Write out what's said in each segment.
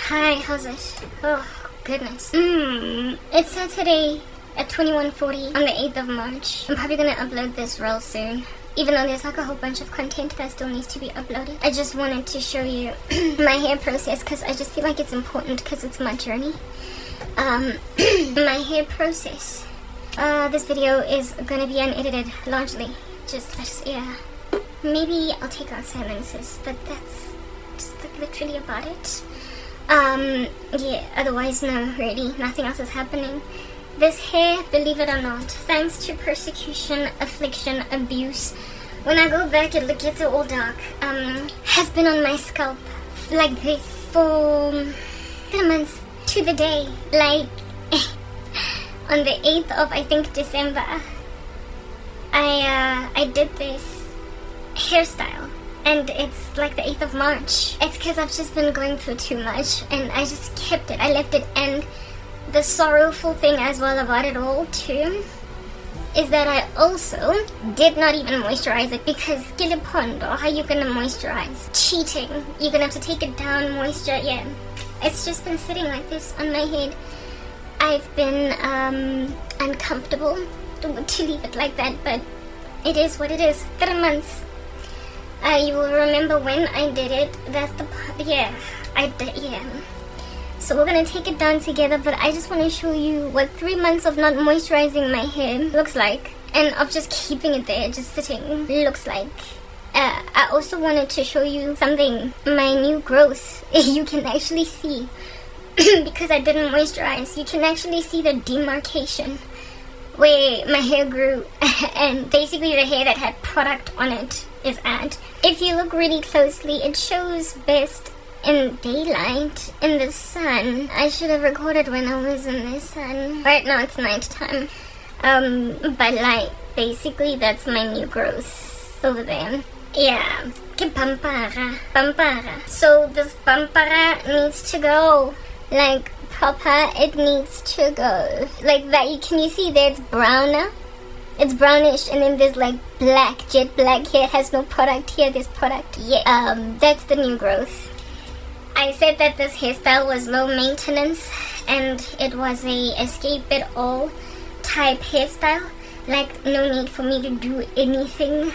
Hi, how's it? Oh, goodness. It's Saturday at 21:40 on the 8th of March. I'm probably gonna upload this real soon. Even though there's like a whole bunch of content that still needs to be uploaded. I just wanted to show you my hair process because I just feel like it's important because it's my journey. My hair process. This video is gonna be unedited largely. Just yeah. Maybe I'll take out silences, but that's just like literally about it. Yeah, otherwise no, really, nothing else is happening. This hair, believe it or not, thanks to persecution, affliction, abuse, when I go back it gets all dark, has been on my scalp like this for 3 months to the day, like on the 8th of I think December. I did this hairstyle and it's like the 8th of March. It's because I've just been going through too much and I just kept it, I left it. And the sorrowful thing as well about it all too is that I also did not even moisturize it because Gilipondo, how you gonna moisturize? Cheating. You're gonna have to take it down, moisture, yeah. It's just been sitting like this on my head. I've been uncomfortable to leave it like that, but it is what it is. 3 months. You will remember when I did it. That's the part, yeah. I did, yeah. So we're gonna take it down together, but I just want to show you what 3 months of not moisturizing my hair looks like, and of just keeping it there, just sitting, looks like. I also wanted to show you something, my new growth. You can actually see, because I didn't moisturize, you can actually see the demarcation where my hair grew, and basically the hair that had product on it is at. If you look really closely, it shows best in daylight, in the sun. I should have recorded when I was in the sun. Right now it's nighttime. But like, basically that's my new growth over there. Yeah. Pampara. So this pampara needs to go. Like, proper, it needs to go. Like that, can you see there it's browner? It's brownish, and then there's like black, jet black here. It has no product here, there's product. Yeah, that's the new growth. I said that this hairstyle was low maintenance and it was a escape it all type hairstyle. Like, no need for me to do anything.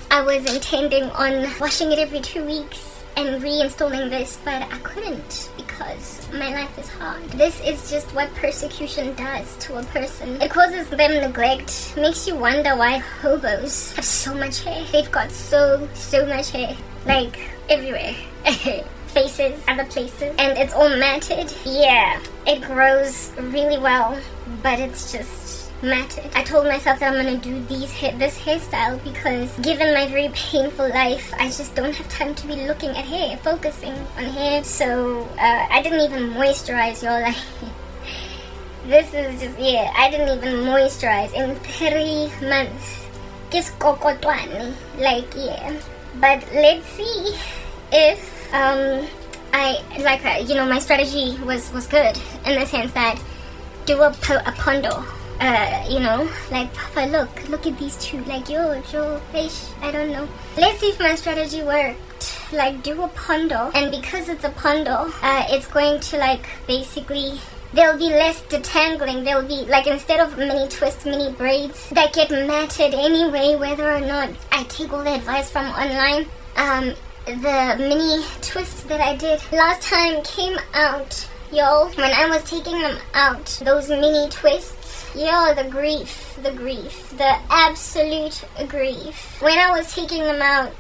I was intending on washing it every 2 weeks and reinstalling this, but I couldn't because my life is hard. This is just what persecution does to a person. It causes them neglect, makes you wonder why hobos have so much hair. They've got so much hair, like everywhere. Faces, other places, and it's all matted. Yeah, it grows really well, but it's just matted. I told myself that I'm gonna do this hairstyle because given my very painful life, I just don't have time to be looking at hair, focusing on hair. So I didn't even moisturize, y'all. Like, this is just, yeah, I didn't even moisturize in 3 months. Like, yeah. But let's see if my strategy was good in the sense that do a pondo, like, Papa, look at these two, like, yo, fish, I don't know. Let's see if my strategy worked. Like, do a pondo, and because it's a pondo, it's going to, like, basically, there'll be less detangling. There'll be, like, instead of mini twists, mini braids that get matted anyway, whether or not I take all the advice from online, the mini twists that I did last time came out, y'all. When I was taking them out, those mini twists, yo, the grief, the absolute grief. When I was taking them out,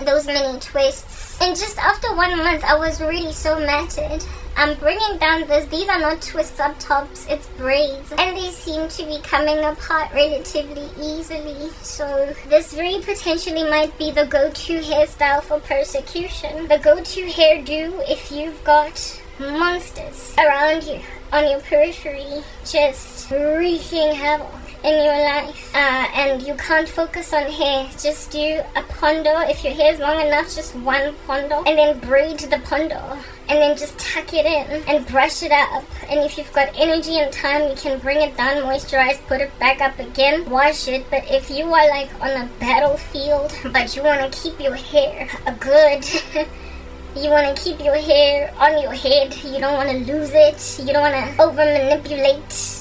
those mini twists, and just after 1 month, I was really so matted. I'm bringing down these are not twists up tops, it's braids, and they seem to be coming apart relatively easily. So this very potentially might be the go-to hairstyle for persecution, the go-to hairdo if you've got monsters around you, on your periphery, just wreaking havoc in your life, and you can't focus on hair. Just do a pondo. If your hair is long enough, just one pondo, and then braid the pondo, and then just tuck it in and brush it up. And if you've got energy and time, you can bring it down, moisturize, put it back up again, wash it. But if you are like on a battlefield but you want to keep your hair a good You want to keep your hair on your head. You don't want to lose it. You don't want to over manipulate.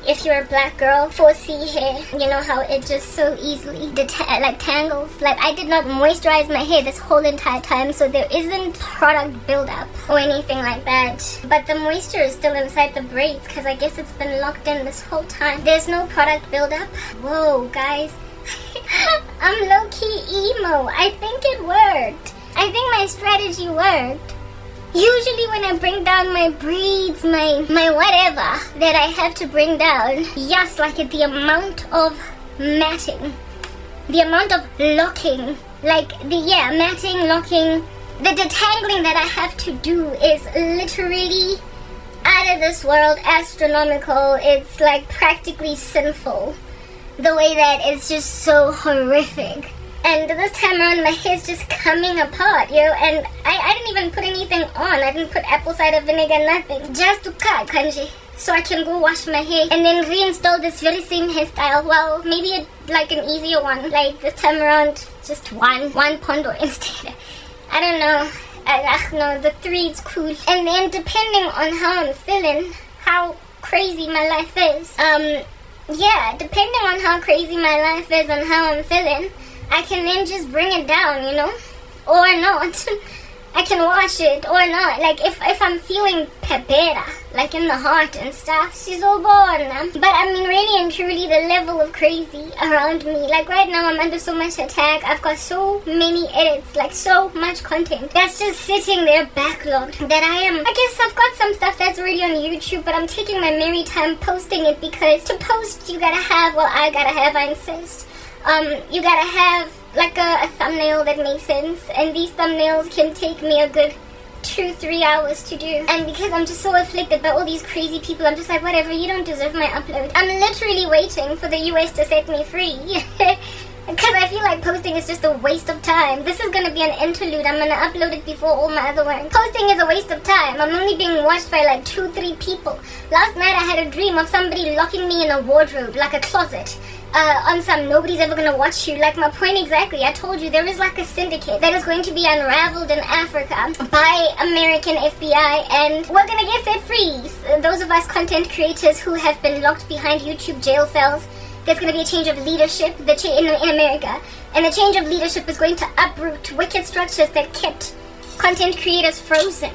If you're a black girl, 4C hair, you know how it just so easily tangles. Like, I did not moisturize my hair this whole entire time, so there isn't product buildup or anything like that. But the moisture is still inside the braids because I guess it's been locked in this whole time. There's no product buildup. Whoa, guys. I'm low-key emo. I think it worked. I think my strategy worked. Usually when I bring down my braids, my whatever that I have to bring down, yes, like the amount of matting, the amount of locking, matting, locking, the detangling that I have to do is literally out of this world, astronomical. It's like practically sinful. The way that it's just so horrific. And this time around, my hair's just coming apart, and I didn't even put anything on. I didn't put apple cider vinegar, nothing. Just to cut, kanji. So I can go wash my hair and then reinstall this very same hairstyle. Well, maybe an easier one. Like this time around, just one pondo instead. I don't know. No, the 3 is cool. And then depending on how I'm feeling, how crazy my life is. Depending on how crazy my life is and how I'm feeling, I can then just bring it down, or not. I can wash it or not. Like if I'm feeling better, like in the heart and stuff, she's all born. But I mean, really and truly, the level of crazy around me. Like right now, I'm under so much attack. I've got so many edits, like so much content that's just sitting there backlogged. I guess I've got some stuff that's already on YouTube, but I'm taking my merry time posting it because to post, you gotta have. I insist. You gotta have like a thumbnail that makes sense, and these thumbnails can take me a good 2-3 hours to do. And because I'm just so afflicted by all these crazy people, I'm just like, whatever, you don't deserve my upload. I'm literally waiting for the US to set me free. Because I feel like posting is just a waste of time. This is gonna be an interlude. I'm gonna upload it before all my other ones. Posting is a waste of time. I'm only being watched by like 2-3 people. Last night I had a dream of somebody locking me in a wardrobe, like a closet. On some nobody's ever gonna watch you. Like my point exactly. I told you there is like a syndicate that is going to be unraveled in Africa by American FBI, and we're gonna get set free. Those of us content creators who have been locked behind YouTube jail cells, there's gonna be a change of leadership in America, and the change of leadership is going to uproot wicked structures that kept content creators frozen.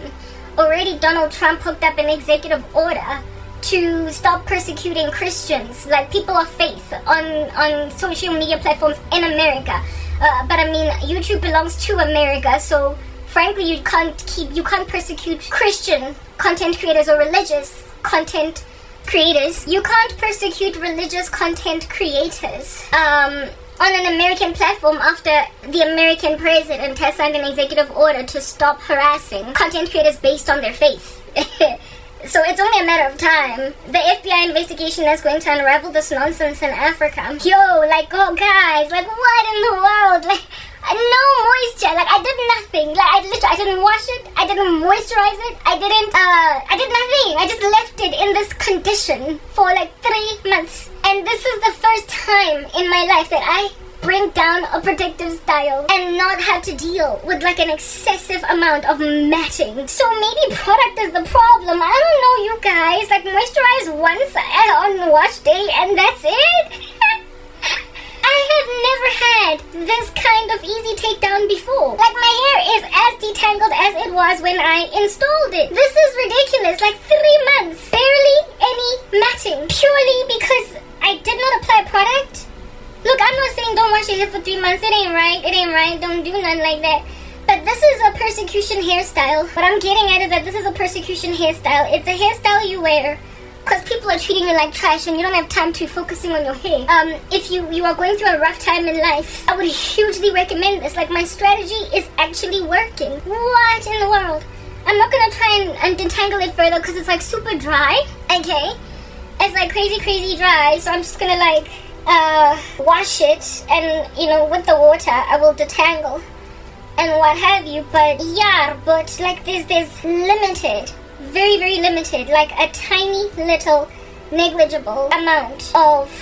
Already Donald Trump hooked up an executive order to stop persecuting Christians, like people of faith, on social media platforms in America. But I mean, YouTube belongs to America, so frankly, you can't persecute Christian content creators or religious content creators. You can't persecute religious content creators on an American platform after the American president has signed an executive order to stop harassing content creators based on their faith. So it's only a matter of time. The FBI investigation is going to unravel this nonsense in Africa. Yo, like, oh guys, like what in the world? Like, no moisture. Like I did nothing. Like I didn't wash it. I didn't moisturize it. I did nothing. I just left it in this condition for like 3 months. And this is the first time in my life that I bring down a protective style and not have to deal with like an excessive amount of matting. So maybe product is the problem. I don't know, you guys. Like moisturize once on wash day and that's it. I have never had this kind of easy takedown before. Like my hair is as detangled as it was when I installed it. This is ridiculous. Like 3 months, barely any matting, purely because I did not apply product. Look, I'm not saying don't wash your hair for 3 months. It ain't right. Don't do nothing like that. But this is a persecution hairstyle. What I'm getting at is that this is a persecution hairstyle. It's a hairstyle you wear because people are treating you like trash and you don't have time to focusing on your hair. If you are going through a rough time in life, I would hugely recommend this. Like my strategy is actually working. What in the world? I'm not gonna try and detangle it further because it's like super dry. Okay, it's like crazy dry. So I'm just gonna like wash it, and with the water I will detangle and what have you. But like there's limited, very limited, like a tiny little negligible amount of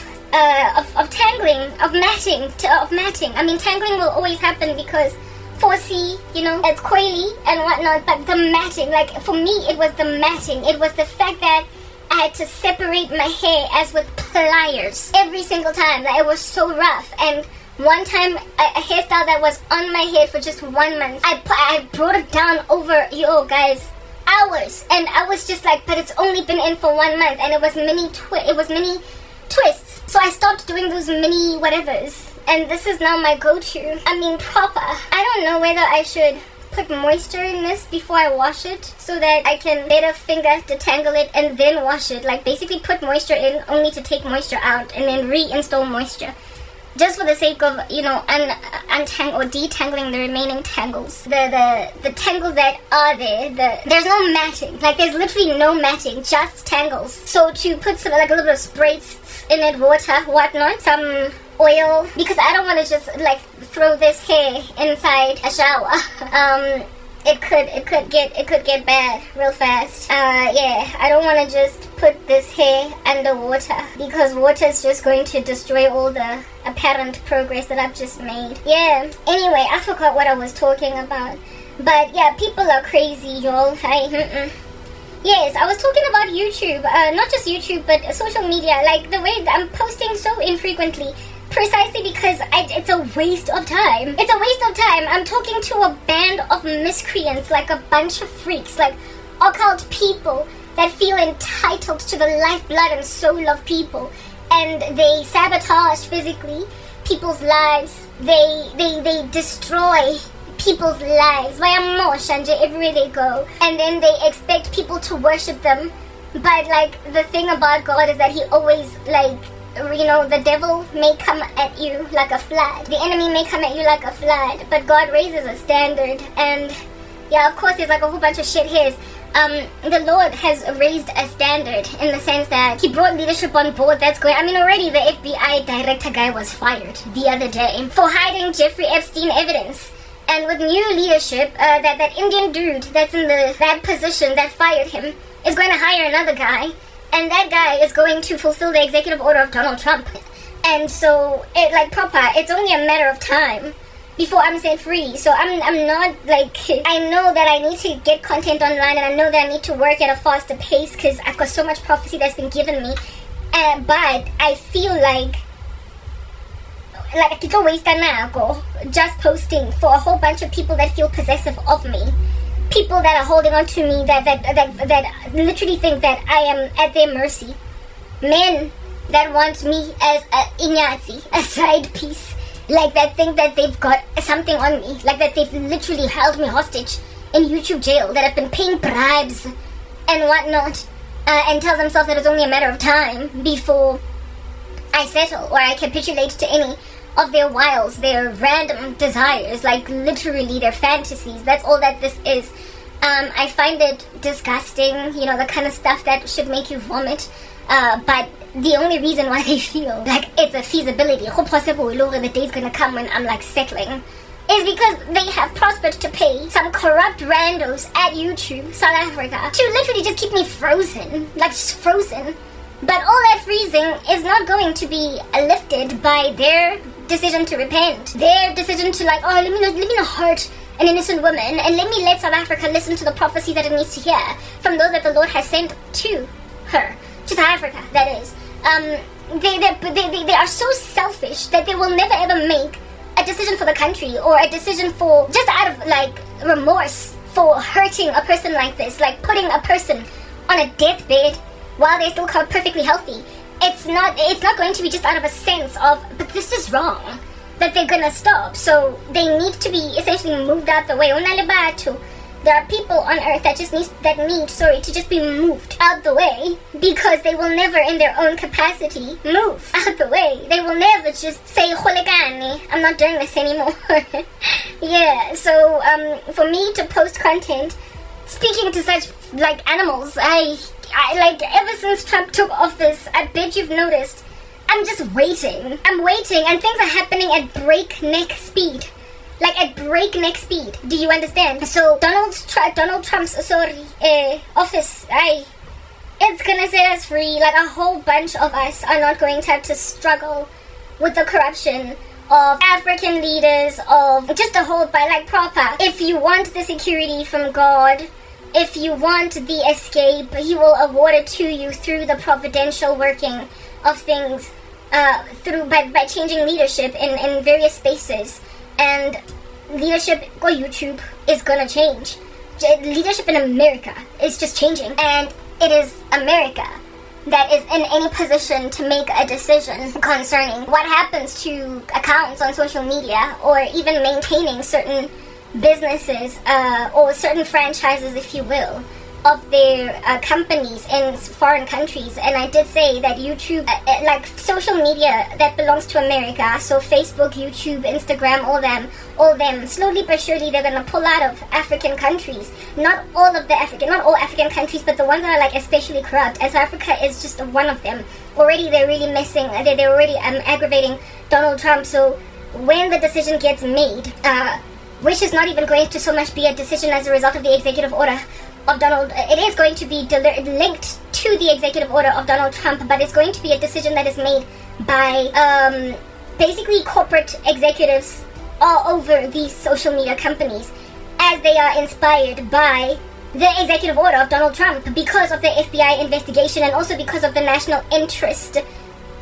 tangling, of matting. I mean, tangling will always happen because 4C, it's coily and whatnot, but the matting, like for me it was the matting. It was the fact that I had to separate my hair as with pliers every single time. Like, it was so rough. And one time, a hairstyle that was on my head for just 1 month, I brought it down over, guys, hours. And I was just like, but it's only been in for 1 month, and it was mini twists. So I stopped doing those mini whatevers, and this is now my go-to. I mean, proper. I don't know whether I should put moisture in this before I wash it so that I can better finger detangle it and then wash it. Like, basically put moisture in only to take moisture out and then reinstall moisture, just for the sake of, untangling or detangling the remaining tangles. The tangles that are there's no matting. Like, there's literally no matting, just tangles. So to put some, like, a little bit of sprays in it, water, whatnot, some oil, because I don't want to just, like, throw this hair inside a shower. It could get bad real fast. I don't want to just put this hair under water, because water is just going to destroy all the apparent progress that I've just made. Yeah, anyway, I forgot what I was talking about. But yeah, people are crazy, y'all. Yes, I was talking about YouTube, not just YouTube, but social media, like the way that I'm posting so infrequently, precisely because it's a waste of time. It's a waste of time. I'm talking to a band of miscreants, like a bunch of freaks, like occult people that feel entitled to the lifeblood and soul of people, and they sabotage physically people's lives. They destroy people's lives via moshanje everywhere they go, and then they expect people to worship them. But like, the thing about God is that he always, like, the devil may come at you like a flood, the enemy may come at you like a flood, but God raises a standard. And yeah, of course there's like a whole bunch of shit here. The Lord has raised a standard in the sense that he brought leadership on board that's going. I mean, already the FBI director guy was fired the other day for hiding Jeffrey Epstein evidence. And with new leadership, that Indian dude that's in that position that fired him is going to hire another guy, and that guy is going to fulfill the executive order of Donald Trump. And so, it's only a matter of time before I'm set free. So I'm not, like, I know that I need to get content online, and I know that I need to work at a faster pace because I've got so much prophecy that's been given me. But I feel like I could go waste an hour just posting for a whole bunch of people that feel possessive of me. People that are holding on to me, that literally think that I am at their mercy. Men that want me as a inyati, a side piece. Like, that think that they've got something on me. Like, that they've literally held me hostage in YouTube jail. That have been paying bribes and whatnot. And tell themselves that it's only a matter of time before I settle or I capitulate to any of their wiles, their random desires, like literally their fantasies. That's all that this is. I find it disgusting, the kind of stuff that should make you vomit. But the only reason why they feel like it's a feasibility, how possible the day's gonna come when I'm like settling, is because they have prospered to pay some corrupt randos at YouTube, South Africa, to literally just keep me frozen, like just frozen. But all that freezing is not going to be lifted by their decision to repent, their decision to let me not hurt an innocent woman, and let me let South Africa listen to the prophecy that it needs to hear from those that the Lord has sent to her, to South Africa, that is. They are so selfish that they will never ever make a decision for the country, or a decision for, just out of remorse for hurting a person like this, like putting a person on a deathbed while they're still perfectly healthy. It's not going to be just out of a sense of, but this is wrong, that they're gonna stop. So they need to be essentially moved out the way. There are people on earth that need to just be moved out the way, because they will never in their own capacity move out the way. They will never just say, I'm not doing this anymore. Yeah, so for me to post content speaking to such animals, I ever since Trump took office, I bet you've noticed, I'm just waiting. I'm waiting, and things are happening at breakneck speed. At breakneck speed. Do you understand? So Donald Trump's office, it's gonna set us free. A whole bunch of us are not going to have to struggle with the corruption of African leaders, of just a whole, but like proper. If you want the security from God, if you want the escape, He will award it to you through the providential working of things, by changing leadership in various spaces. And leadership or YouTube is gonna change. Leadership in America is just changing, and it is America that is in any position to make a decision concerning what happens to accounts on social media, or even maintaining certain businesses or certain franchises, if you will, of their companies in foreign countries. And I did say that YouTube, like social media that belongs to America, so Facebook, YouTube, Instagram, all them, slowly but surely they're gonna pull out of African countries. Not all African countries, but the ones that are like especially corrupt. As Africa is just one of them. Already they're really messing. They're already aggravating Donald Trump. So when the decision gets made, which is not even going to so much be a decision as a result of the executive order of Donald, it is going to be linked to the executive order of Donald Trump, but it's going to be a decision that is made by basically corporate executives all over these social media companies, as they are inspired by the executive order of Donald Trump, because of the FBI investigation and also because of the national interest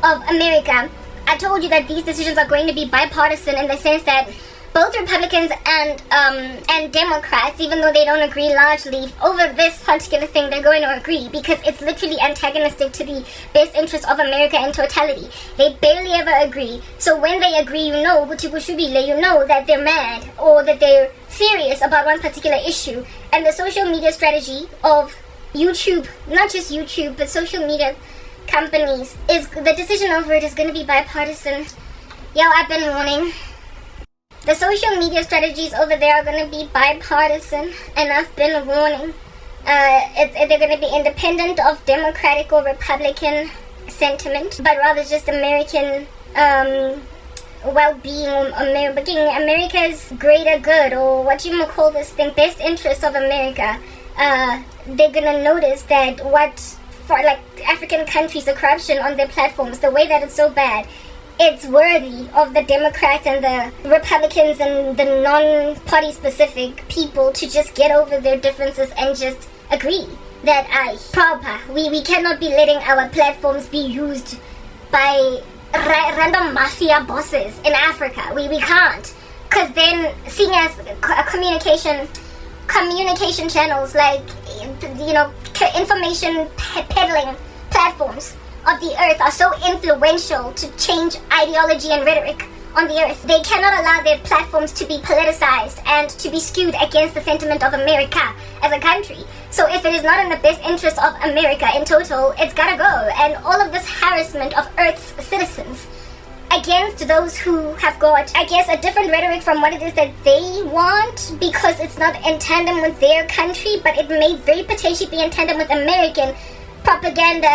of America. I told you that these decisions are going to be bipartisan, in the sense that both Republicans and Democrats, even though they don't agree largely over this particular thing, they're going to agree, because it's literally antagonistic to the best interest of America in totality. They barely ever agree. So when they agree, you know that they're mad, or that they're serious about one particular issue. And the social media strategy of YouTube, not just YouTube, but social media companies, is the decision over it is going to be bipartisan. Yo, I've been warning. The social media strategies over there are going to be bipartisan, and I've been warning. They're going to be independent of Democratic or Republican sentiment, but rather just American well-being, America's greater good, or what you might call this thing, best interest of America. They're going to notice that for like African countries, the corruption on their platforms, the way that it's so bad, it's worthy of the Democrats and the Republicans and the non-party specific people to just get over their differences and just agree that we cannot be letting our platforms be used by random mafia bosses in Africa. We can't, because then seeing as communication channels, like, you know, information peddling platforms of the earth are so influential to change ideology and rhetoric on the earth. They cannot allow their platforms to be politicized and to be skewed against the sentiment of America as a country. So if it is not in the best interest of America in total, it's gotta go. And all of this harassment of Earth's citizens against those who have got, I guess, a different rhetoric from what it is that they want, because it's not in tandem with their country, but it may very potentially be in tandem with American propaganda.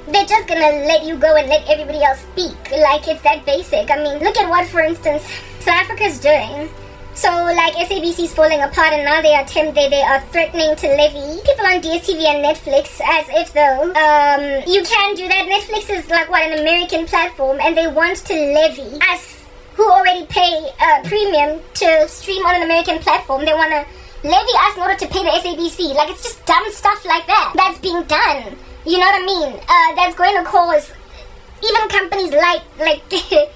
They're just gonna let you go and let everybody else speak, like it's that basic. I mean, look at what, for instance, South Africa's doing. So, like, SABC's falling apart, and now they are threatening to levy people on DSTV and Netflix, as if though you can do that. Netflix is like an American platform, and they want to levy us, who already pay premium to stream on an American platform. They want to levy us in order to pay the SABC. Like, it's just dumb stuff like that that's being done. You know what I mean? That's going to cause even companies like Netflix,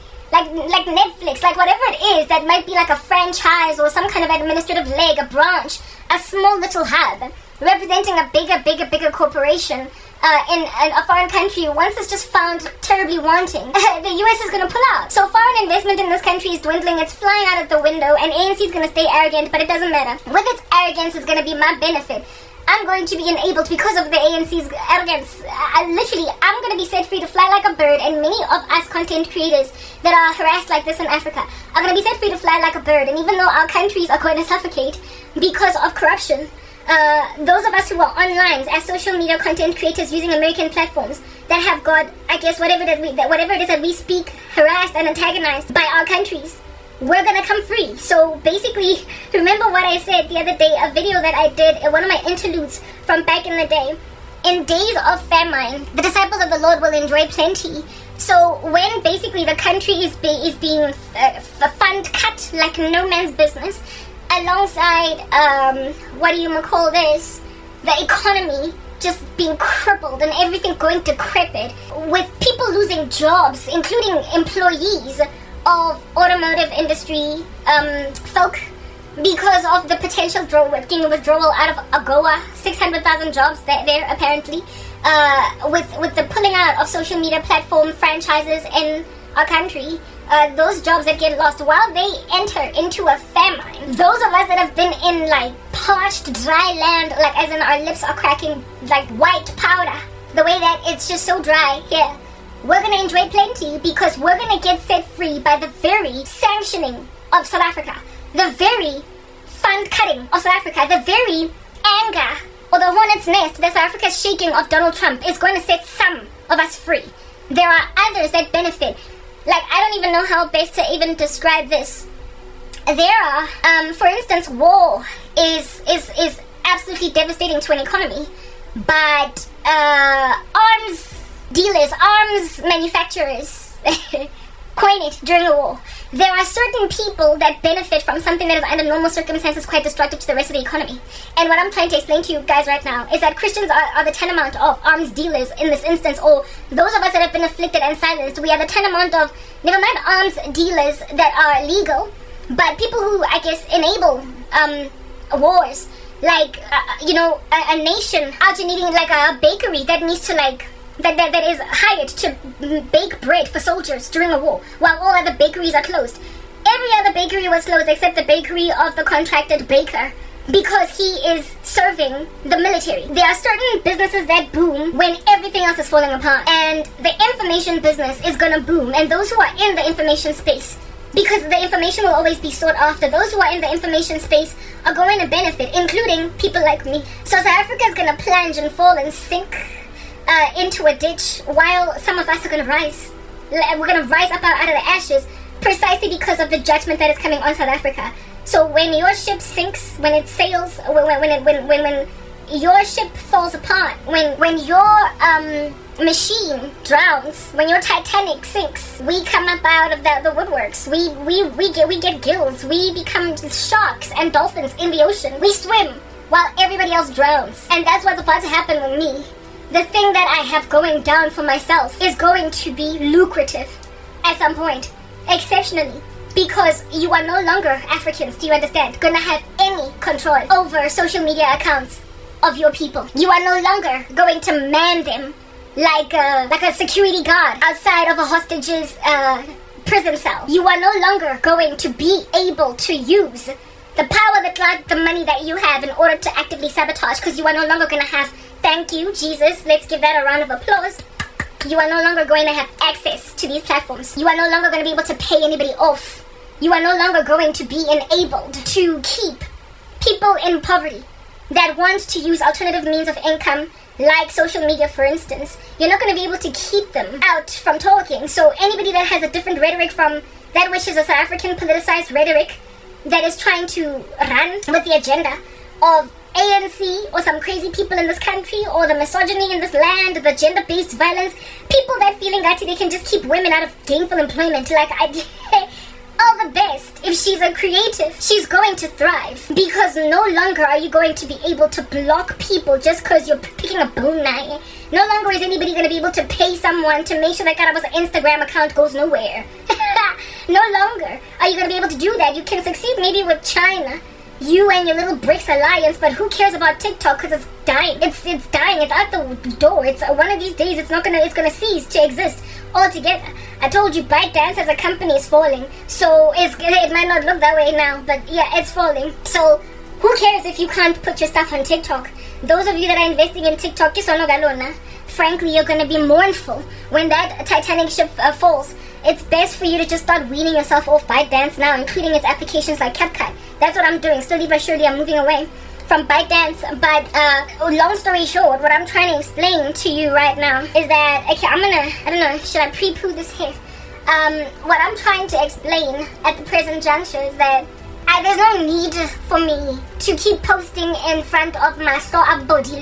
like whatever it is that might be like a franchise or some kind of administrative leg, a branch, a small little hub representing a bigger corporation in a foreign country. Once it's just found terribly wanting, the US is going to pull out. So foreign investment in this country is dwindling. It's flying out of the window, and ANC is going to stay arrogant, but it doesn't matter. With its arrogance is going to be my benefit. I'm going to be enabled because of the ANC's arrogance. I'm going to be set free to fly like a bird, and many of us content creators that are harassed like this in Africa are going to be set free to fly like a bird. And even though our countries are going to suffocate because of corruption, those of us who are online as social media content creators using American platforms that have got, I guess, whatever it is that we speak, harassed and antagonized by our countries, we're gonna come free. So basically, remember what I said the other day, a video that I did in one of my interludes from back in the day. In days of famine, the disciples of the Lord will enjoy plenty. So when basically the country is being fund cut like no man's business, alongside what do you call this, the economy just being crippled and everything going decrepit, with people losing jobs, including employees of automotive industry folk, because of the potential withdrawal out of AGOA, 600,000 jobs there apparently, with the pulling out of social media platform franchises in our country, those jobs that get lost while they enter into a famine. Those of us that have been in like parched dry land, like as in our lips are cracking like white powder, the way that it's just so dry here, we're gonna enjoy plenty because we're gonna get set free by the very sanctioning of South Africa, the very fund cutting of South Africa, the very anger or the hornet's nest that South Africa's shaking of Donald Trump is going to set some of us free. There are others that benefit. Like, I don't even know how best to even describe this. There are, for instance, war is absolutely devastating to an economy, but arms dealers, arms manufacturers coin it during a war. There are certain people that benefit from something that is under normal circumstances quite destructive to the rest of the economy. And what I'm trying to explain to you guys right now is that Christians are the tantamount of arms dealers in this instance, or those of us that have been afflicted and silenced, we are the tantamount of, never mind arms dealers that are legal, but people who, I guess, enable wars. Like, a nation originating like a bakery that needs to like, that is hired to bake bread for soldiers during a war, while all other bakeries are closed. Every other bakery was closed except the bakery of the contracted baker, because he is serving the military. There are certain businesses that boom when everything else is falling apart, and the information business is gonna boom, and those who are in the information space, because the information will always be sought after, those who are in the information space are going to benefit, including people like me. So South Africa is gonna plunge and fall and sink into a ditch, while some of us are going to rise. We're going to rise up out of the ashes, precisely because of the judgment that is coming on South Africa. So when your ship sinks, when it sails, when your ship falls apart, when your machine drowns, when your Titanic sinks, we come up out of the woodworks. We get gills. We become sharks and dolphins in the ocean. We swim while everybody else drowns, and that's what's about to happen with me. The thing that I have going down for myself is going to be lucrative at some point, exceptionally, because you are no longer Africans, do you understand, gonna have any control over social media accounts of your people. You are no longer going to man them like a security guard outside of a hostage's prison cell. You are no longer going to be able to use the power, the money that you have in order to actively sabotage, because you are no longer going to have, thank you, Jesus, let's give that a round of applause. You are no longer going to have access to these platforms. You are no longer going to be able to pay anybody off. You are no longer going to be enabled to keep people in poverty that want to use alternative means of income, like social media, for instance. You're not going to be able to keep them out from talking. So anybody that has a different rhetoric from that which is a South African politicized rhetoric that is trying to run with the agenda of ANC or some crazy people in this country, or the misogyny in this land, the gender-based violence, people that feeling that they can just keep women out of gainful employment, like all the best. If she's a creative, she's going to thrive, because no longer are you going to be able to block people just because you're picking a bone knife. No longer is anybody going to be able to pay someone to make sure that Karabo's Instagram account goes nowhere. No longer are you going to be able to do that. You can succeed maybe with China, you and your little BRICS alliance, but who cares about TikTok, because it's dying. It's dying. It's out the door. It's one of these days it's gonna cease to exist altogether. I told you, ByteDance as a company is falling, so it might not look that way now, but yeah, it's falling. So who cares if you can't put your stuff on TikTok? Those of you that are investing in TikTok, frankly, you're gonna be mournful when that Titanic ship falls. It's best for you to just start weaning yourself off ByteDance now, including its applications like CapCut. That's what I'm doing. Slowly but surely, I'm moving away from ByteDance. But long story short, what I'm trying to explain to you right now is that, okay, I don't know, should I pre-poo this here? What I'm trying to explain at the present juncture is that there's no need for me to keep posting in front of my store body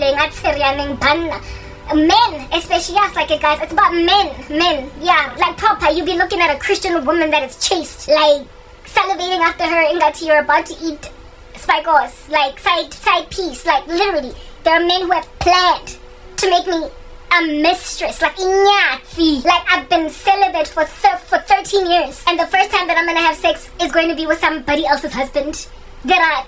men, especially us, like it, guys, it's about men, yeah, like proper. You be looking at a Christian woman that is chaste, like salivating after her, ingati you're about to eat spikos, like side piece, like literally. There are men who have planned to make me a mistress, like inyatsi. Like I've been celibate for 13 years, and the first time that I'm gonna have sex is going to be with somebody else's husband. There are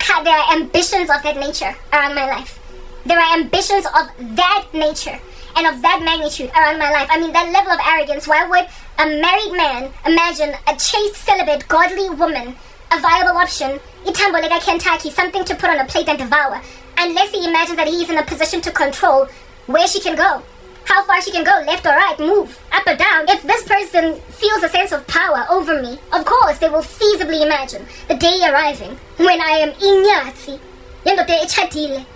ambitions of that nature around my life. There are ambitions of that nature and of that magnitude around my life. I mean, that level of arrogance. Why would a married man imagine a chaste, celibate, godly woman a viable option? Itambo like Kentucky, something to put on a plate and devour, unless he imagines that he is in a position to control where she can go, how far she can go, left or right, move, up or down. If this person feels a sense of power over me, of course they will feasibly imagine the day arriving when I am inyatsi,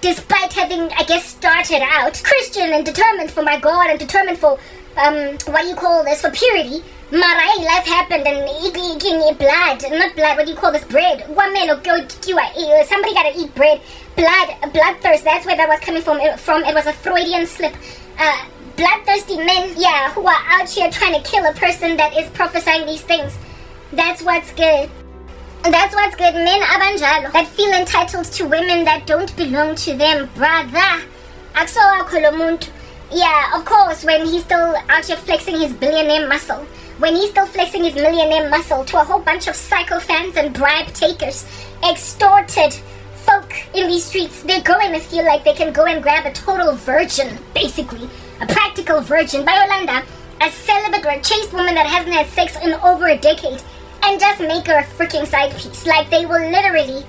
despite having, I guess, started out Christian and determined for my God and determined for, what do you call this, for purity. Marai, life happened and blood, not blood, what do you call this, bread. Somebody gotta eat bread. Bloodthirst, that's where that was coming from. It was a Freudian slip. Bloodthirsty men, yeah, who are out here trying to kill a person that is prophesying these things. That's what's good. That's what's good. Men abanjalo that feel entitled to women that don't belong to them, brother. Aksoa kolomuntu. Yeah, of course, when he's still out here flexing his billionaire muscle, when he's still flexing his millionaire muscle to a whole bunch of sycophants and bribe takers, extorted folk in these streets, they're going to feel like they can go and grab a total virgin, basically. A practical virgin by Yolanda, a celibate or a chaste woman that hasn't had sex in over a decade, and just make her a freaking side piece. Like, they will literally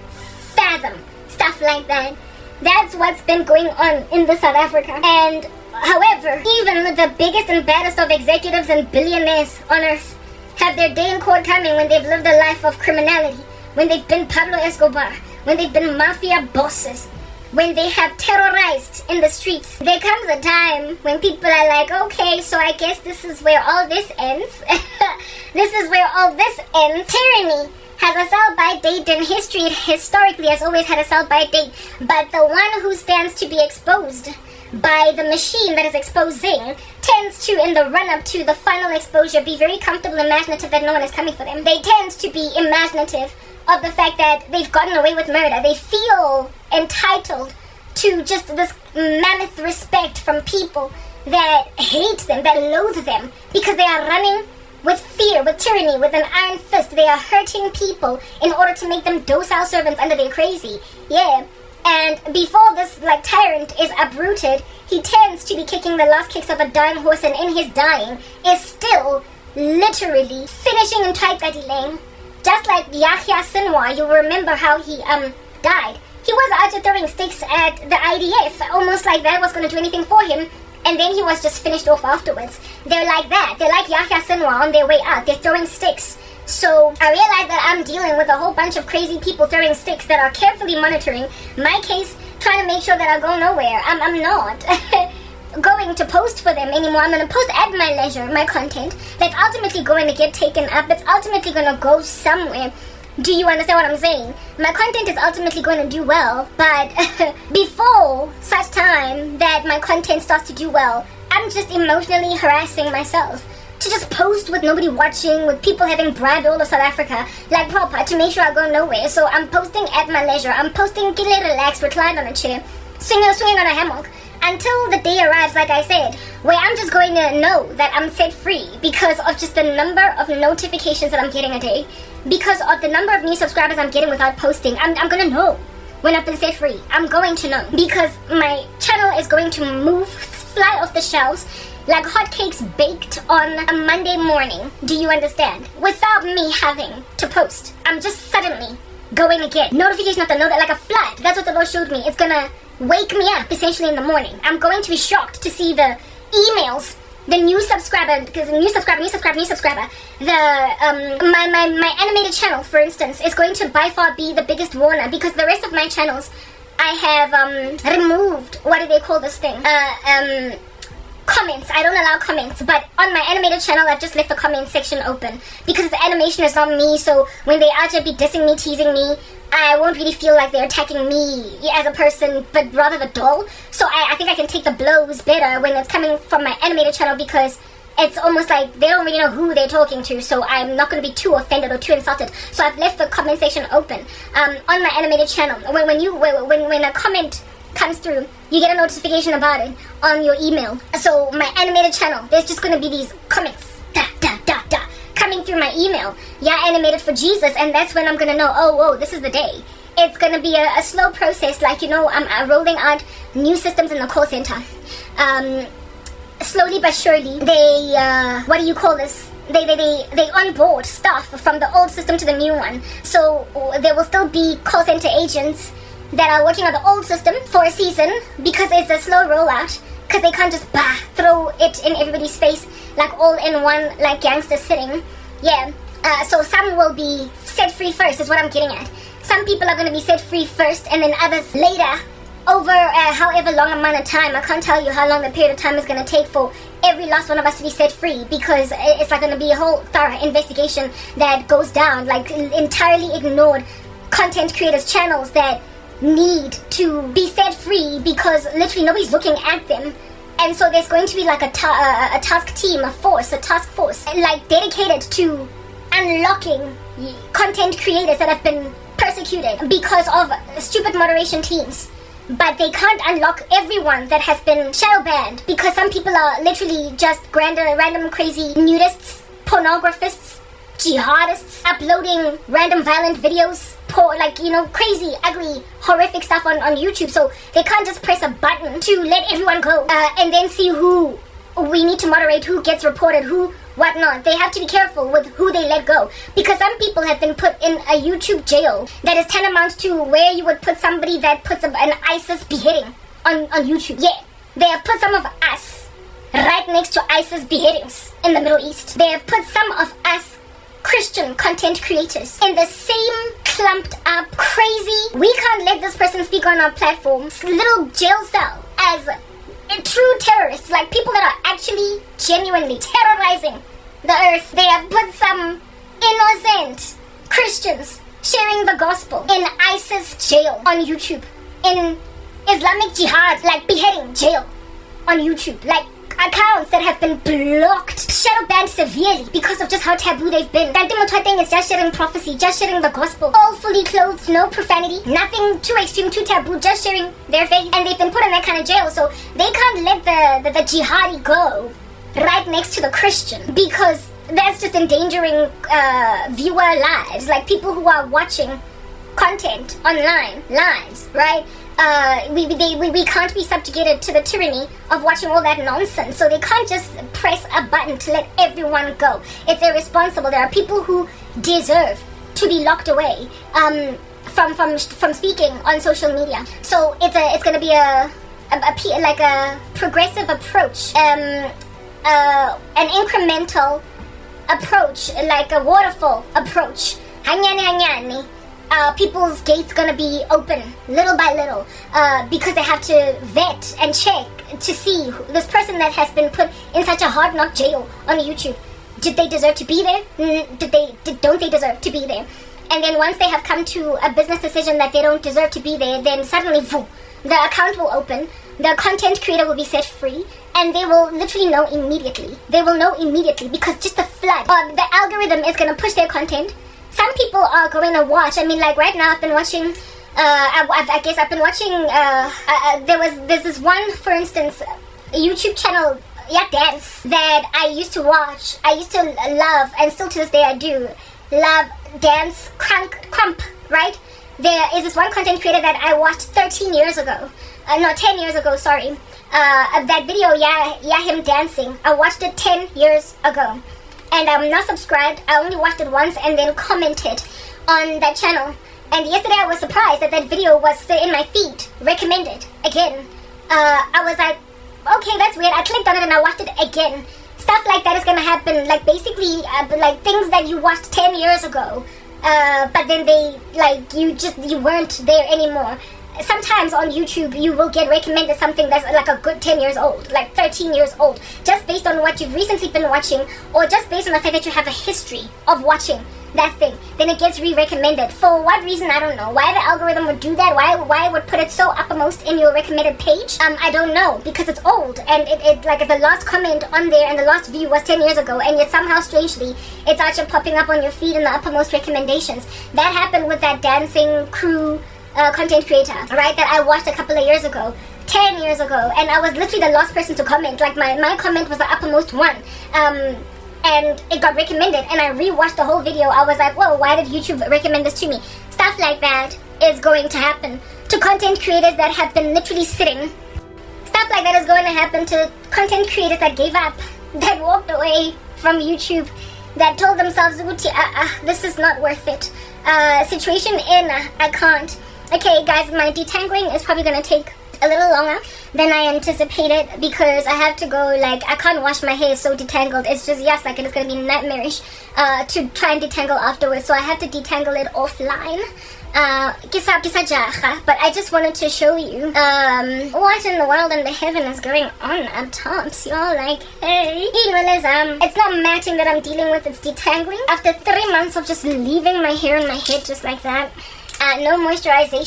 fathom stuff like that. That's what's been going on in the South Africa. And however, even the biggest and baddest of executives and billionaires on earth have their day in court coming when they've lived a life of criminality, when they've been Pablo Escobar, when they've been mafia bosses, when they have terrorized in the streets. There comes a time when people are like, okay, so I guess this is where all this ends. This is where all this ends. Tyranny has a sell-by date, and history historically has always had a sell-by date, but the one who stands to be exposed by the machine that is exposing tends to, in the run-up to the final exposure, be very comfortable, imaginative that no one is coming for them. They tend to be imaginative of the fact that they've gotten away with murder. They feel entitled to just this mammoth respect from people that hate them, that loathe them, because they are running with fear, with tyranny, with an iron fist. They are hurting people in order to make them docile servants under their crazy. Yeah. And before this tyrant is uprooted, he tends to be kicking the last kicks of a dying horse, and in his dying is still literally finishing in Taikadileng. Just like Yahya Sinwar, you remember how he died. He was out here throwing sticks at the IDF, almost like that was going to do anything for him, and then he was just finished off afterwards. They're like that. They're like Yahya Sinwar on their way out. They're throwing sticks. So I realized that I'm dealing with a whole bunch of crazy people throwing sticks that are carefully monitoring my case, trying to make sure that I go nowhere. I'm not going to post for them anymore. I'm going to post at my leisure my content that's ultimately going to get taken up. It's ultimately going to go somewhere. Do you understand what I'm saying? My content is ultimately going to do well, but before such time that my content starts to do well, I'm just emotionally harassing myself to just post with nobody watching, with people having bribed all of South Africa, like proper, to make sure I go nowhere. So I'm posting at my leisure. I'm posting kile relaxed, reclined on a chair, swinging on a hammock, until the day arrives, like I said, where I'm just going to know that I'm set free because of just the number of notifications that I'm getting a day, because of the number of new subscribers I'm getting without posting. I'm going to know when I've been set free. I'm going to know, because my channel is going to move, fly off the shelves like hotcakes baked on a Monday morning. Do you understand? Without me having to post. I'm just suddenly going to get notification after notification, like a flood. That's what the Lord showed me. It's gonna wake me up essentially in the morning. I'm going to be shocked to see the emails, the new subscriber, because new subscriber. My animated channel, for instance, is going to by far be the biggest warner, because the rest of my channels, I have removed, what do they call this thing? comments. I don't allow comments, but on my animated channel, I've just left the comment section open because the animation is not me. So when they are just be dissing me, teasing me, I won't really feel like they're attacking me as a person, but rather the doll. So I think I can take the blows better when it's coming from my animated channel, because it's almost like they don't really know who they're talking to, so I'm not going to be too offended or too insulted. So I've left the comment section open on my animated channel. When a comment comes through, you get a notification about it on your email. So my animated channel, there's just going to be these comments coming through my email. Yeah, animated for Jesus, and that's when I'm going to know, oh, this is the day. It's going to be a slow process, like, I'm rolling out new systems in the call center. Slowly but surely, they onboard staff from the old system to the new one. So there will still be call center agents that are working on the old system for a season, because it's a slow rollout, because they can't just throw it in everybody's face like all in one, like gangsters sitting. Yeah. So some will be set free first, is what I'm getting at. Some people are going to be set free first, and then others later, over however long amount of time. I can't tell you how long the period of time is going to take for every last one of us to be set free, because it's like going to be a whole thorough investigation that goes down, like entirely ignored content creators' channels that need to be set free because literally nobody's looking at them. And so there's going to be like a task team, a task force, like dedicated to unlocking content creators that have been persecuted because of stupid moderation teams. But they can't unlock everyone that has been shadow banned, because some people are literally just random crazy nudists, pornographists, jihadists, uploading random violent videos, crazy, ugly, horrific stuff on YouTube. So they can't just press a button to let everyone go and then see who we need to moderate, who gets reported, who whatnot. They have to be careful with who they let go, because some people have been put in a YouTube jail that is tantamount to where you would put somebody that puts an ISIS beheading on YouTube. Yeah, they have put some of us right next to ISIS beheadings in the Middle East. They have put some of us Christian content creators in the same clumped up, crazy, we can't let this person speak on our platform, little jail cell as true terrorists, like people that are actually genuinely terrorizing the earth. They have put some innocent Christians sharing the gospel in ISIS jail on YouTube, in Islamic Jihad, like beheading jail on YouTube, like accounts that have been blocked, shadow banned severely because of just how taboo they've been. That thing is just sharing prophecy, just sharing the gospel, all fully clothed, no profanity, nothing too extreme, too taboo, just sharing their faith. And they've been put in that kind of jail, so they can't let the jihadi go right next to the Christian, because that's just endangering viewer lives, like people who are watching content online, lives, right? We can't be subjugated to the tyranny of watching all that nonsense. So they can't just press a button to let everyone go. It's irresponsible. There are people who deserve to be locked away from speaking on social media. So it's going to be a progressive approach, an incremental approach, like a waterfall approach. Hanyani. People's gates gonna be open little by little, because they have to vet and check to see this person that has been put in such a hard knock jail on YouTube. Did they deserve to be there? Don't they deserve to be there? And then once they have come to a business decision that they don't deserve to be there, then suddenly, the account will open, the content creator will be set free, and they will literally know immediately. They will know immediately, because just the flood, the algorithm is gonna push their content. Some people are going to watch. I mean, like right now, I've been watching. I guess I've been watching. There's this one, for instance, YouTube channel, dance, that I used to watch. I used to love, and still to this day I do love dance. Crump, right? There is this one content creator that I watched 13 years ago. 10 years ago. Sorry. That video, him dancing. I watched it 10 years ago. And I'm not subscribed. I only watched it once and then commented on that channel. And yesterday I was surprised that video was still in my feed, recommended again. I was like, okay, that's weird. I clicked on it and I watched it again. Stuff like that is gonna happen. Like basically, like things that you watched 10 years ago, but then they you weren't there anymore. sometimes on YouTube you will get recommended something that's like a good 10 years old, like 13 years old, just based on what you've recently been watching, or just based on the fact that you have a history of watching that thing. Then it gets re-recommended. For what reason, I don't know. Why the algorithm would do that, why it would put it so uppermost in your recommended page, I don't know, because it's old, and it like the last comment on there and the last view was 10 years ago, and yet somehow strangely it's actually popping up on your feed in the uppermost recommendations. That happened with that dancing crew content creator, right, that I watched a couple of years ago, 10 years ago, and I was literally the last person to comment. Like my comment was the uppermost one, and it got recommended, and I rewatched the whole video. I was like, whoa, why did YouTube recommend this to me? Stuff like that is going to happen to content creators that have been literally sitting. Stuff like that is going to happen to content creators that gave up, that walked away from YouTube, that told themselves, this is not worth it. Situation in, I can't. Okay, guys, my detangling is probably going to take a little longer than I anticipated, because I have to go, like, I can't wash my hair, so detangled. It's just, yes, like, it's going to be nightmarish to try and detangle afterwards, so I have to detangle it offline. But I just wanted to show you what in the world and the heaven is going on up top. So y'all, like, hey, it's not matting that I'm dealing with, it's detangling. After 3 months of just leaving my hair in my head just like that, no moisturizing.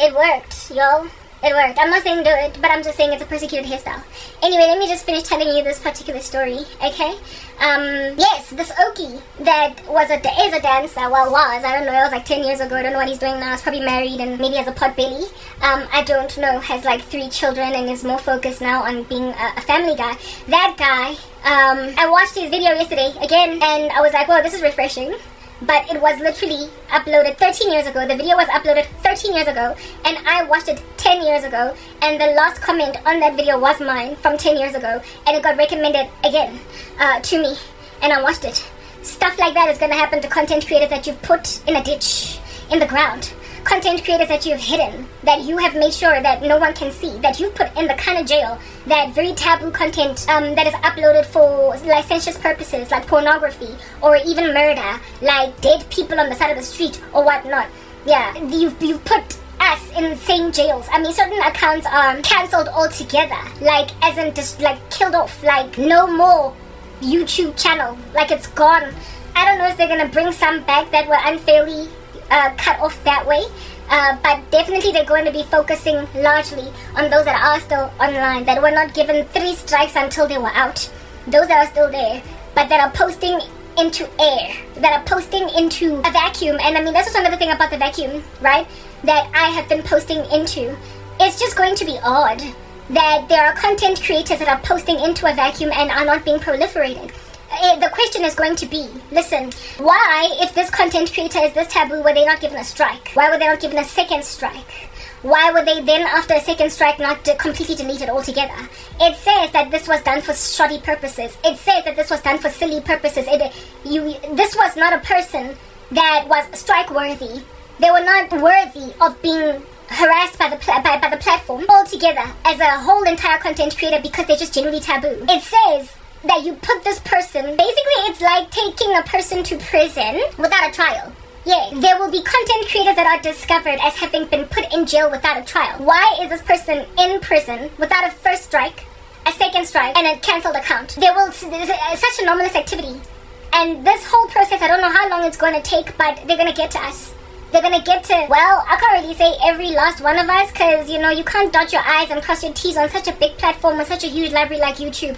It worked, y'all. It worked. I'm not saying do it, but I'm just saying it's a persecuted hairstyle. Anyway, let me just finish telling you this particular story, okay? Yes, this Oki that is a dancer, I don't know, it was like 10 years ago, I don't know what he's doing now, he's probably married and maybe has a pot belly, I don't know, has like 3 children and is more focused now on being a family guy. That guy, I watched his video yesterday, again, and I was like, well, this is refreshing. But it was literally uploaded 13 years ago. The video was uploaded 13 years ago, and I watched it 10 years ago, and the last comment on that video was mine from 10 years ago, and it got recommended again to me, and I watched it. Stuff like that is going to happen to content creators that you've put in a ditch, in the ground. Content creators that you've hidden, that you have made sure that no one can see, that you've put in the kind of jail, that very taboo content that is uploaded for licentious purposes like pornography or even murder, like dead people on the side of the street or whatnot. Yeah, you've put us in insane jails. I mean, certain accounts are cancelled altogether, like as in just like killed off, like no more YouTube channel, like it's gone. I don't know if they're gonna bring some back that were unfairly cut off that way, but definitely they're going to be focusing largely on those that are still online, that were not given 3 strikes until they were out, those that are still there, but that are posting into air, that are posting into a vacuum. And I mean, that's just another thing about the vacuum, right, that I have been posting into. It's just going to be odd that there are content creators that are posting into a vacuum and are not being proliferated. The question is going to be, listen, why, if this content creator is this taboo, were they not given a strike? Why were they not given a second strike? Why were they then, after a second strike, not completely deleted altogether? It says that this was done for shoddy purposes. It says that this was done for silly purposes. This was not a person that was strike-worthy. They were not worthy of being harassed by the platform altogether as a whole entire content creator, because they're just generally taboo. It says that you put this person, basically it's like taking a person to prison without a trial. Yeah, there will be content creators that are discovered as having been put in jail without a trial. Why is this person in prison without a first strike, a second strike, and a cancelled account? There's such anomalous activity. And this whole process, I don't know how long it's going to take, but they're going to get to us. They're going to get to, well, I can't really say every last one of us, because, you know, you can't dot your I's and cross your T's on such a big platform with such a huge library like YouTube.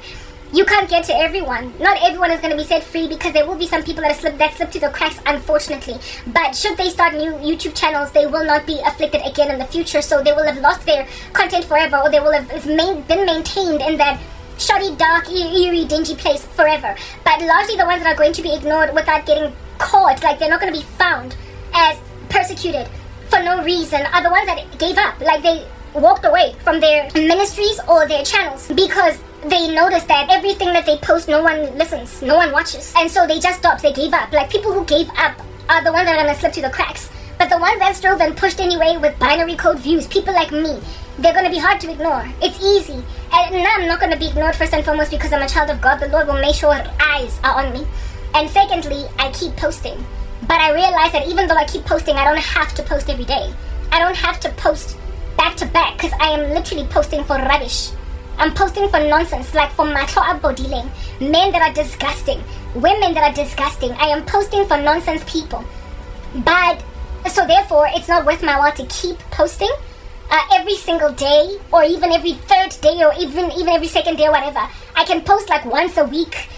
You can't get to everyone. Not everyone is going to be set free, because there will be some people that slip through the cracks, unfortunately. But should they start new YouTube channels, they will not be afflicted again in the future. So they will have lost their content forever, or they will have been maintained in that shoddy, dark, eerie, dingy place forever. But largely the ones that are going to be ignored without getting caught, like they're not going to be found as persecuted for no reason, are the ones that gave up. Like they walked away from their ministries or their channels because they noticed that everything that they post, no one listens, no one watches, and so they just stopped. They gave up. Like, people who gave up are the ones that are gonna slip through the cracks. But the ones that strove and pushed anyway with binary code views, people like me, they're gonna be hard to ignore. It's easy, and I'm not gonna be ignored first and foremost because I'm a child of God. The Lord will make sure eyes are on me, and secondly, I keep posting. But I realize that even though I keep posting, I don't have to post every day. I don't have to post back to back because I am literally posting for rubbish. I'm posting for nonsense, like for matlo abodiling, men that are disgusting, women that are disgusting. I am posting for nonsense people. But so therefore, it's not worth my while to keep posting every single day, or even every third day, or even every second day, or whatever. I can post like once a week,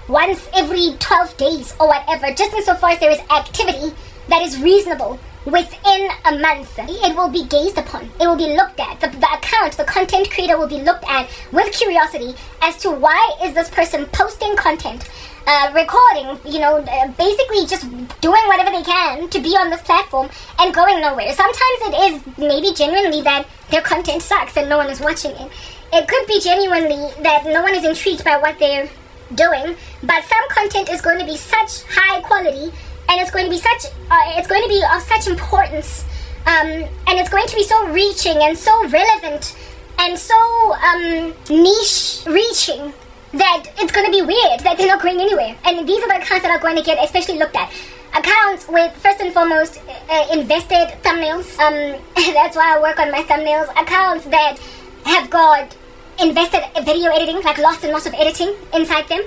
once every 12 days, or whatever, just insofar as there is activity that is reasonable within a month. It will be gazed upon. It will be looked at. The account, the content creator will be looked at with curiosity as to why is this person posting content, recording, basically just doing whatever they can to be on this platform and going nowhere. Sometimes it is maybe genuinely that their content sucks and no one is watching it. It could be genuinely that no one is intrigued by what they're doing, but some content is going to be such high quality, and it's going to be of such importance, and it's going to be so reaching and so relevant and so niche reaching that it's going to be weird that they're not going anywhere. And these are the accounts that are going to get especially looked at. Accounts with, first and foremost, invested thumbnails. That's why I work on my thumbnails. Accounts that have got invested video editing, like lots and lots of editing inside them.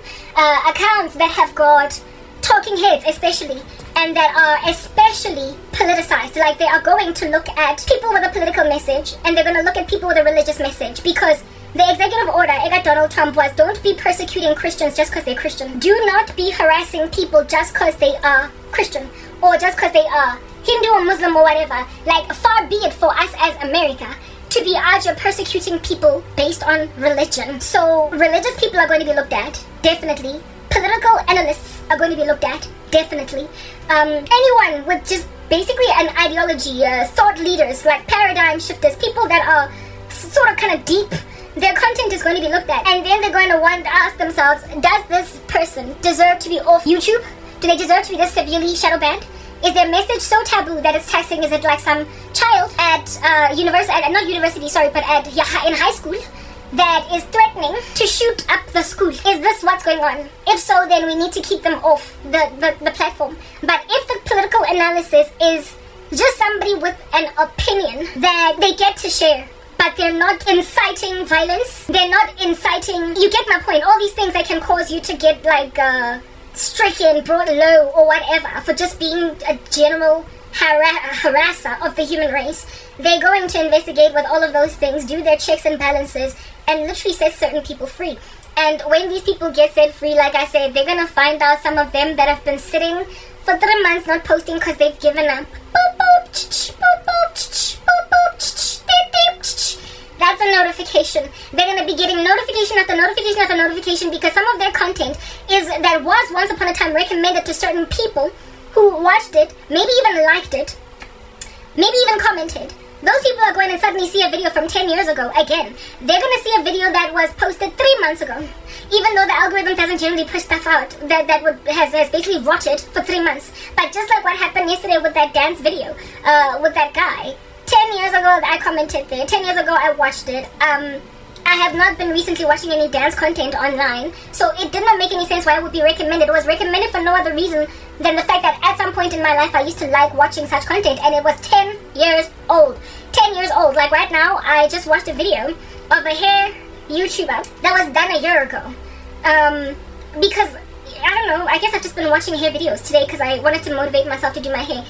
Accounts that have got talking heads especially, and that are especially politicized. Like they are going to look at people with a political message, and they're going to look at people with a religious message, because the executive order, Donald Trump, was don't be persecuting Christians just because they're Christian. Do not be harassing people just because they are Christian, or just because they are Hindu or Muslim or whatever. Like, far be it for us as America to be out here persecuting people based on religion. So religious people are going to be looked at, definitely. Political analysts are going to be looked at, definitely. Anyone with just basically an ideology, thought leaders, like paradigm shifters, people that are sort of kind of deep, their content is going to be looked at. And then they're going to want to ask themselves, does this person deserve to be off YouTube? Do they deserve to be this severely shadow banned? Is their message so taboo that it's taxing? Is it like some child at in high school that is threatening to shoot up the school? Is this what's going on? If so, then we need to keep them off the platform. But if the political analysis is just somebody with an opinion that they get to share, but they're not inciting violence, they're not inciting, you get my point, all these things that can cause you to get like stricken, brought low, or whatever, for just being a general harasser of the human race, they're going to investigate with all of those things, do their checks and balances, and literally set certain people free. And when these people get set free, like I said, they're going to find out some of them that have been sitting for 3 months not posting because they've given up. That's a notification. They're going to be getting notification after notification after notification, because some of their content that was once upon a time recommended to certain people who watched it, maybe even liked it, maybe even commented. Those people are going to suddenly see a video from 10 years ago again. They're going to see a video that was posted 3 months ago, even though the algorithm doesn't generally push stuff out that has basically rotted for 3 months. But just like what happened yesterday with that dance video, with that guy, 10 years ago I commented there, 10 years ago I watched it. I have not been recently watching any dance content online, so it did not make any sense why it would be recommended. It was recommended for no other reason than the fact that at some point in my life I used to like watching such content, and it was 10 years old. 10 years old. Like right now, I just watched a video of a hair YouTuber that was done a year ago. Because, I don't know, I guess I've just been watching hair videos today because I wanted to motivate myself to do my hair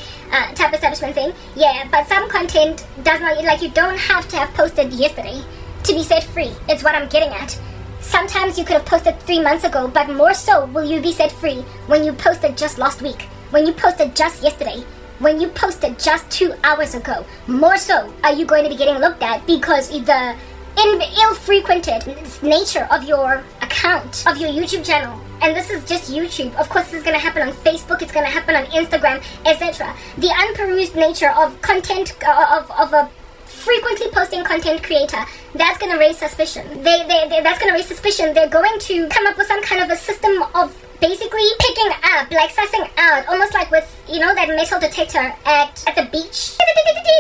type establishment thing. Yeah, but some content does not, like, you don't have to have posted yesterday to be set free. It's what I'm getting at. Sometimes you could have posted 3 months ago, but more so will you be set free when you posted just last week, when you posted just yesterday, when you posted just 2 hours ago. More so are you going to be getting looked at, because the ill-frequented nature of your account, of your YouTube channel, and this is just YouTube. Of course, this is going to happen on Facebook, it's going to happen on Instagram, etc. The unperused nature of content, of a frequently posting content creator, that's going to raise suspicion. That's going to raise suspicion. They're going to come up with some kind of a system of basically picking up, like sussing out, almost like with, that metal detector at the beach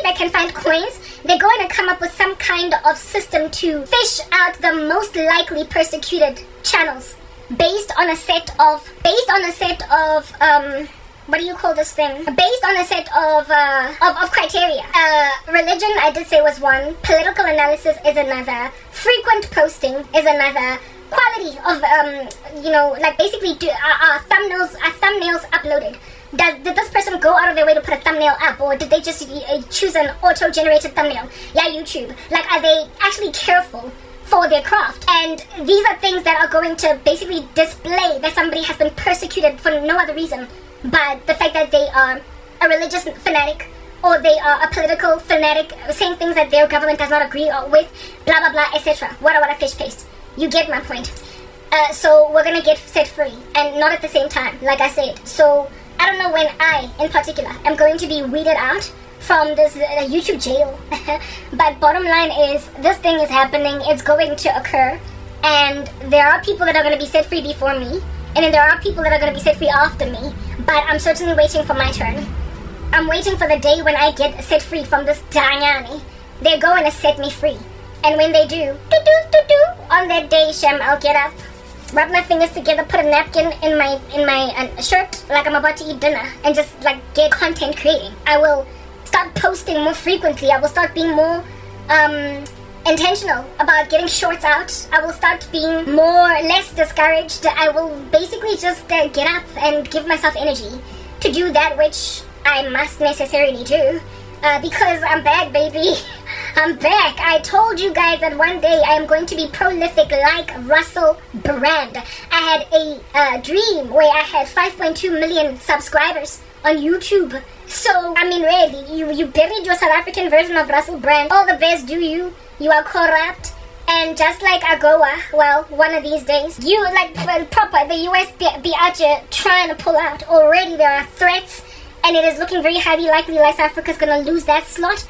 that can find coins. They're going to come up with some kind of system to fish out the most likely persecuted channels based on a set of what do you call this thing? Based on a set of criteria. Religion, I did say, was one. Political analysis is another. Frequent posting is another. Quality of, like basically, are thumbnails uploaded? Did this person go out of their way to put a thumbnail up, or did they just choose an auto-generated thumbnail? Yeah, YouTube. Like, are they actually careful for their craft? And these are things that are going to basically display that somebody has been persecuted for no other reason but the fact that they are a religious fanatic, or they are a political fanatic, saying things that their government does not agree with, blah blah blah, etc. What a fish paste. You get my point. So we're gonna get set free, and not at the same time, like I said. So I don't know when I, in particular, am going to be weeded out from this YouTube jail. But bottom line is, this thing is happening, it's going to occur, and there are people that are going to be set free before me, and then there are people that are going to be set free after me, but I'm certainly waiting for my turn. I'm waiting for the day when I get set free from this Danyani. They're going to set me free, and when they do, on that day, Shem, I'll get up, rub my fingers together, put a napkin in my shirt like I'm about to eat dinner, and just like get content creating. I will start posting more frequently. I will start being more intentional about getting shorts out. I will start being less discouraged. I will basically just get up and give myself energy to do that which I must necessarily do, because I'm back, baby. I'm back. I told you guys that one day I am going to be prolific like Russell Brand. I had a dream where I had 5.2 million subscribers on YouTube. So, I mean, really, you buried your South African version of Russell Brand. All the best do you. You are corrupt. And just like AGOA, well, one of these days, you, like, proper, the US be out here trying to pull out. Already there are threats, and it is looking very highly likely like South Africa's gonna lose that slot.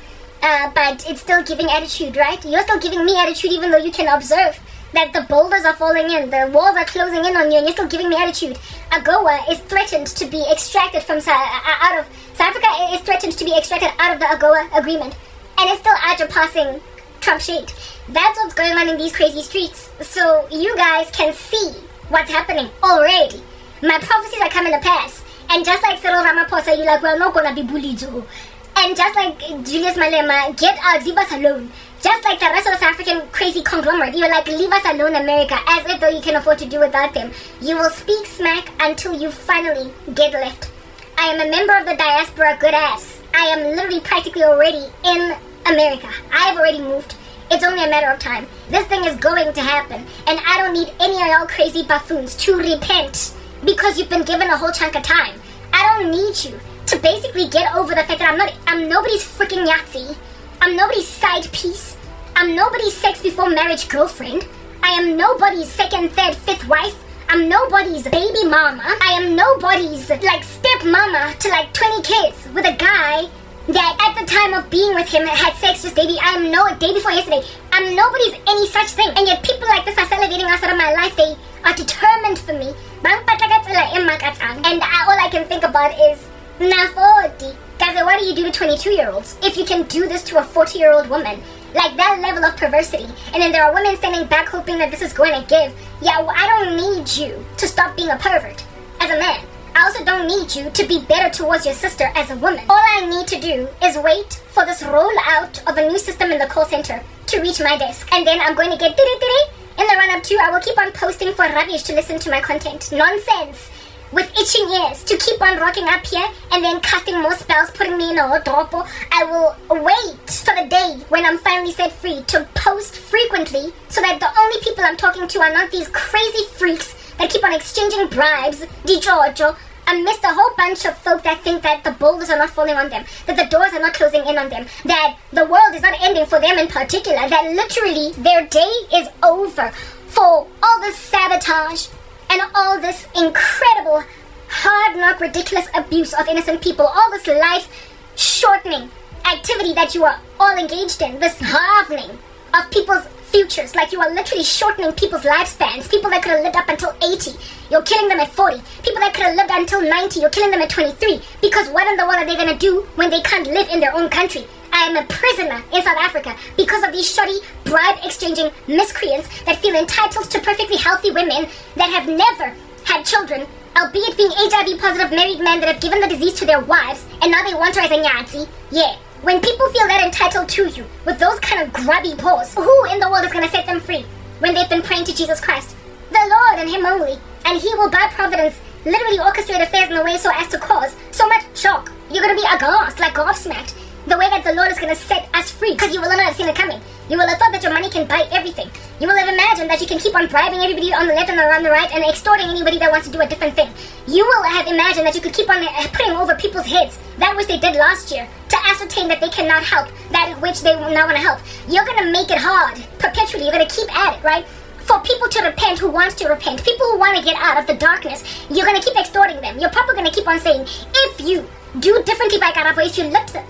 But it's still giving attitude, right? You're still giving me attitude, even though you can observe that the boulders are falling in, the walls are closing in on you, and you're still giving me attitude. AGOA is threatened to be extracted from out of South Africa. Is threatened to be extracted out of the AGOA agreement, and it's still out passing Trump shade. That's what's going on in these crazy streets. So you guys can see what's happening already. My prophecies are coming to pass, and just like Cyril Ramaphosa, you're like, well, not gonna be bullied, though. And just like Julius Malema, get out, leave us alone. Just like the rest of the South African crazy conglomerate, you're like, leave us alone, America, as if though you can afford to do without them. You will speak smack until you finally get left. I am a member of the diaspora, good ass. I am literally practically already in America. I have already moved. It's only a matter of time. This thing is going to happen, and I don't need any of y'all crazy buffoons to repent because you've been given a whole chunk of time. I don't need you to basically get over the fact that I'm nobody's freaking Yahtzee. I'm nobody's side piece. I'm nobody's sex before marriage girlfriend. I am nobody's second, third, fifth wife. I'm nobody's baby mama. I am nobody's like step mama to like 20 kids with a guy that at the time of being with him had sex just day before yesterday. I'm nobody's any such thing. And yet people like this are celebrating us out of my life. They are determined for me. And all I can think about is Nafodi. Guys, what do you do to 22-year-olds if you can do this to a 40-year-old woman? Like that level of perversity. And then there are women standing back hoping that this is going to give. Yeah, well, I don't need you to stop being a pervert as a man. I also don't need you to be better towards your sister as a woman. All I need to do is wait for this rollout of a new system in the call center to reach my desk. And then I'm going to get in the run-up to, I will keep on posting for rubbish to listen to my content. Nonsense. With itching ears to keep on rocking up here and then casting more spells, putting me in a wardrobe. I will wait for the day when I'm finally set free to post frequently so that the only people I'm talking to are not these crazy freaks that keep on exchanging bribes, Di Giorgio. I missed a whole bunch of folk that think that the boulders are not falling on them, that the doors are not closing in on them, that the world is not ending for them in particular, that literally their day is over for all this sabotage and all this incredible, hard-knock, ridiculous abuse of innocent people, all this life-shortening activity that you are all engaged in, this halvening of people's futures, like you are literally shortening people's lifespans. People that could have lived up until 80, you're killing them at 40. People that could have lived until 90, you're killing them at 23. Because what in the world are they going to do when they can't live in their own country? I am a prisoner in South Africa because of these shoddy, bribe-exchanging miscreants that feel entitled to perfectly healthy women that have never had children albeit being HIV positive married men that have given the disease to their wives, and now they want her as a Nazi. Yeah. When people feel that entitled to you, with those kind of grubby paws, who in the world is going to set them free when they've been praying to Jesus Christ? The Lord and Him only. And He will, by providence, literally orchestrate affairs in a way so as to cause so much shock. You're going to be aghast, like gobsmacked, the way that the Lord is going to set us free, because you will not have seen it coming. You will have thought that your money can buy everything. You will have imagined that you can keep on bribing everybody on the left and on the right and extorting anybody that wants to do a different thing. You will have imagined that you could keep on putting over people's heads that which they did last year to ascertain that they cannot help that which they now want to help. You're going to make it hard perpetually. You're going to keep at it, right? For people to repent who want to repent, people who want to get out of the darkness, you're going to keep extorting them. You're probably going to keep on saying, if you do differently by Karabo, if you lift the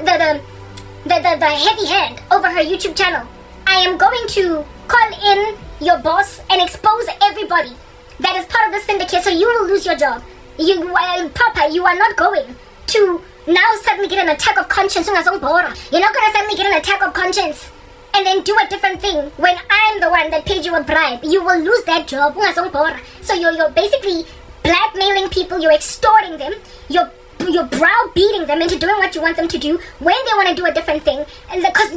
heavy hand over her YouTube channel, I am going to call in your boss and expose everybody that is part of the syndicate, so you will lose your job. You are not going to now suddenly get an attack of conscience. You're not going to suddenly get an attack of conscience and then do a different thing when I'm the one that paid you a bribe. You will lose that job. So you're basically blackmailing people, you're extorting them, you're browbeating them into doing what you want them to do when they want to do a different thing. Because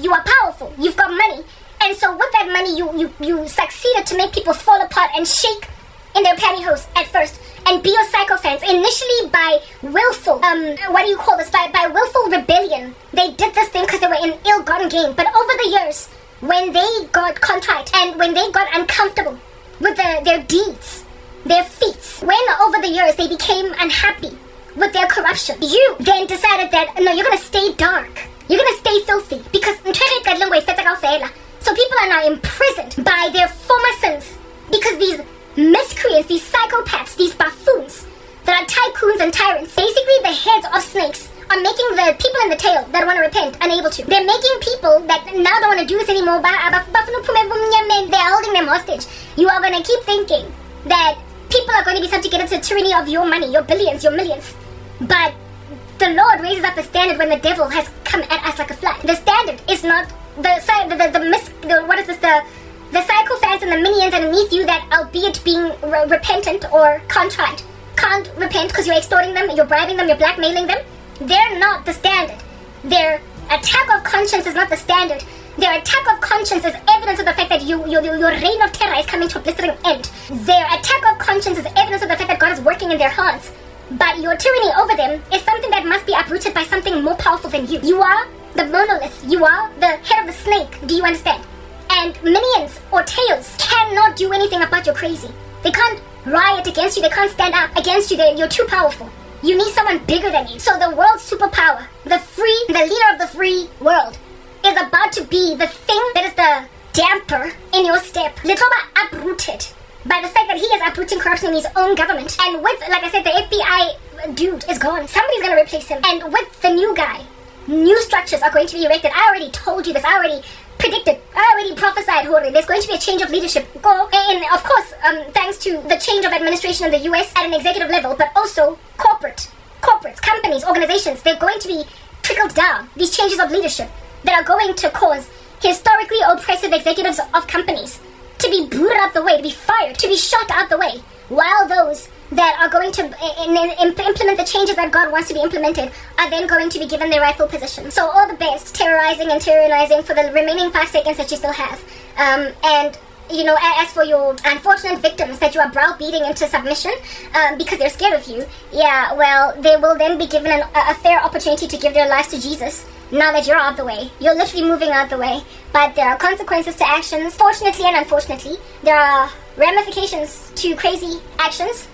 you are powerful, you've got money, and so with that money you succeeded to make people fall apart and shake in their pantyhose at first and be your sycophants initially by willful by willful rebellion. They did this thing because they were in ill-gotten gain, but over the years when they got contrite and when they got uncomfortable with their deeds, their feats, when over the years they became unhappy with their corruption, you then decided that no, you're gonna stay dark, you're gonna stay filthy, because so people are now imprisoned by their former sins because these miscreants, these psychopaths, these buffoons that are tycoons and tyrants, basically the heads of snakes, are making the people in the tail that want to repent unable to. They're making people that now don't want to do this anymore. They're holding them hostage. You are going to keep thinking that people are going to be subjugated to the tyranny of your money, your billions, your millions. But the Lord raises up a standard when the devil has come at us like a flood. The standard is not the sycophants and the minions underneath you that, albeit being repentant or contrite, can't repent because you're extorting them, you're bribing them, you're blackmailing them. They're not the standard. Their attack of conscience is not the standard. Their attack of conscience is evidence of the fact that your reign of terror is coming to a blistering end. Their attack of conscience is evidence of the fact that God is working in their hearts. But your tyranny over them is something that must be uprooted by something more powerful than you. You are the monolith. You are the head of the snake. Do you understand? And minions or tails cannot do anything about your crazy. They can't riot against you. They can't stand up against you. You're too powerful. You need someone bigger than you. So the world's superpower, the leader of the free world, is about to be the thing that is the damper in your step. Litoba uprooted by the fact that he is uprooting corruption in his own government. And with, like I said, the FBI dude is gone. Somebody's going to replace him. And with the new guy, new structures are going to be erected. I already told you this. I already predicted. I already prophesied. There's going to be a change of leadership. And of course, thanks to the change of administration in the US at an executive level, but also corporates, companies, organizations, they're going to be trickled down. These changes of leadership that are going to cause historically oppressive executives of companies to be booted out the way, to be fired, to be shot out the way, while those that are going to implement the changes that God wants to be implemented are then going to be given their rightful position. So all the best, terrorizing and tyrannizing for the remaining 5 seconds that you still have. And as for your unfortunate victims that you are browbeating into submission because they're scared of you, yeah, well, they will then be given a fair opportunity to give their lives to Jesus now that you're out the way. You're literally moving out the way. But there are consequences to actions, fortunately and unfortunately. There are ramifications to crazy actions.